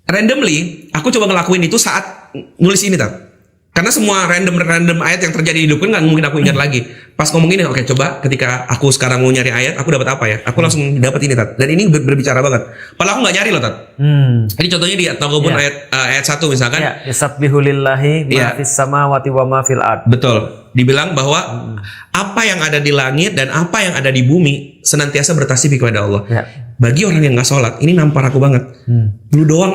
randomly aku coba ngelakuin itu saat nulis ini tau. Karena semua random ayat yang terjadi di hidupku nggak mungkin aku ingat lagi. Pas ngomong ini, oke coba ketika aku sekarang mau nyari ayat, aku dapat apa ya? Aku langsung dapat ini Tat. Dan ini berbicara banget. Padahal aku nggak nyari loh Tat. Jadi contohnya di ataupun ayat 1 misalkan. Yusabbihu lillahi ma fis samawati wa ma fil ard. Betul. Dibilang bahwa apa yang ada di langit dan apa yang ada di bumi senantiasa bertasbih kepada Allah. Bagi orang yang nggak sholat, ini nampar aku banget. Lu doang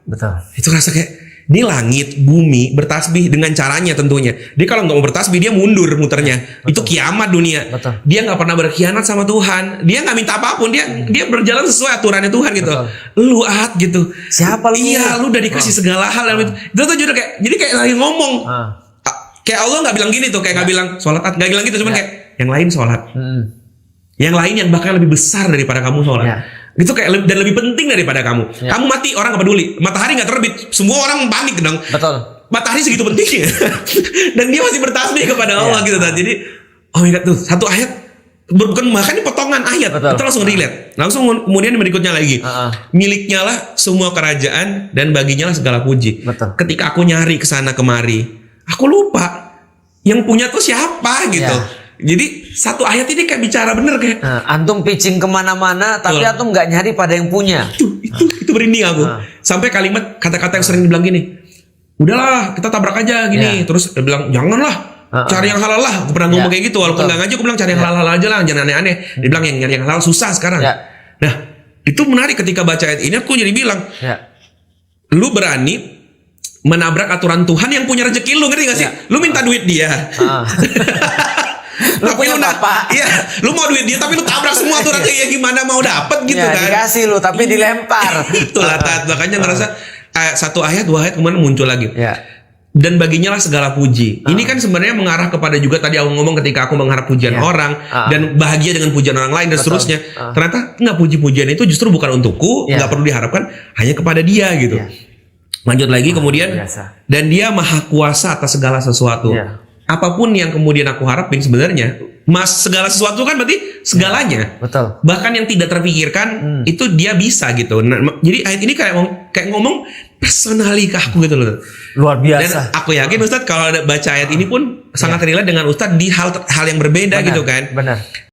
Betul. Itu rasa kayak di langit, bumi bertasbih dengan caranya tentunya. Dia kalau nggak mau bertasbih dia mundur muternya. Itu kiamat dunia. Dia nggak pernah berkhianat sama Tuhan. Dia nggak minta apapun. Dia berjalan sesuai aturannya Tuhan gitu. Lu gitu. Siapa lu? Iya, lu udah dikasih segala hal. Itu tuh jadi kayak lagi ngomong. Kayak Allah nggak bilang gini tuh, kayak nggak bilang sholat nggak bilang gitu, cuman kayak yang lain sholat. Yang lain yang bahkan lebih besar daripada kamu sholat. Itu kayak dan lebih penting daripada kamu. Kamu mati orang nggak peduli, matahari nggak terbit, semua orang panik dong. Betul. Matahari segitu pentingnya, dan dia masih bertasbih kepada Allah gitu. Jadi, oh my God tuh satu ayat, bukan bahkan ini potongan ayat, kita langsung relate. Langsung kemudian berikutnya lagi, miliknya lah semua kerajaan dan baginya lah segala puji. Ketika aku nyari kesana kemari, aku lupa yang punya tuh siapa gitu. Jadi satu ayat ini kayak bicara bener kayak antum pitching kemana-mana tapi antum nggak nyari pada yang punya. Itu berinding aku. Sampai kalimat kata-kata yang sering dibilang gini, udahlah kita tabrak aja gini. Terus dia bilang janganlah, cari yang halal lah. Aku pernah ngomong kayak gitu, walaupun nggak ngaji aku bilang cari yang halal aja lah, jangan aneh-aneh. Dia bilang yang nyari yang halal susah sekarang. Nah itu menarik ketika baca ayat ini aku jadi bilang, lu berani menabrak aturan Tuhan yang punya rezeki lu, ngerti gak sih? Lu minta duit dia. Lu punya bapak. Iya, lu mau duit dia tapi lu tabrak semua aturan kayak gimana mau dapet gitu kan. Dikasih lu tapi dilempar. Itulah Tat, makanya ngerasa satu ayat dua ayat kemudian muncul lagi. Dan baginya lah segala puji. Ini kan sebenarnya mengarah kepada juga tadi aku ngomong ketika aku mengharap pujian orang dan bahagia dengan pujian orang lain dan seterusnya. Ternyata nggak puji-pujian itu justru bukan untukku, nggak perlu diharapkan, hanya kepada dia gitu. Lanjut lagi kemudian dan dia maha kuasa atas segala sesuatu. Apapun yang kemudian aku harapin sebenarnya, segala sesuatu kan berarti segalanya. Betul. Bahkan yang tidak terpikirkan itu dia bisa gitu. Nah, jadi ayat ini kayak ngomong personally ke aku gitu loh. Luar biasa. Dan aku yakin Ustadz kalau ada baca ayat ini pun sangat relate dengan Ustadz di hal yang berbeda gitu kan. Benar.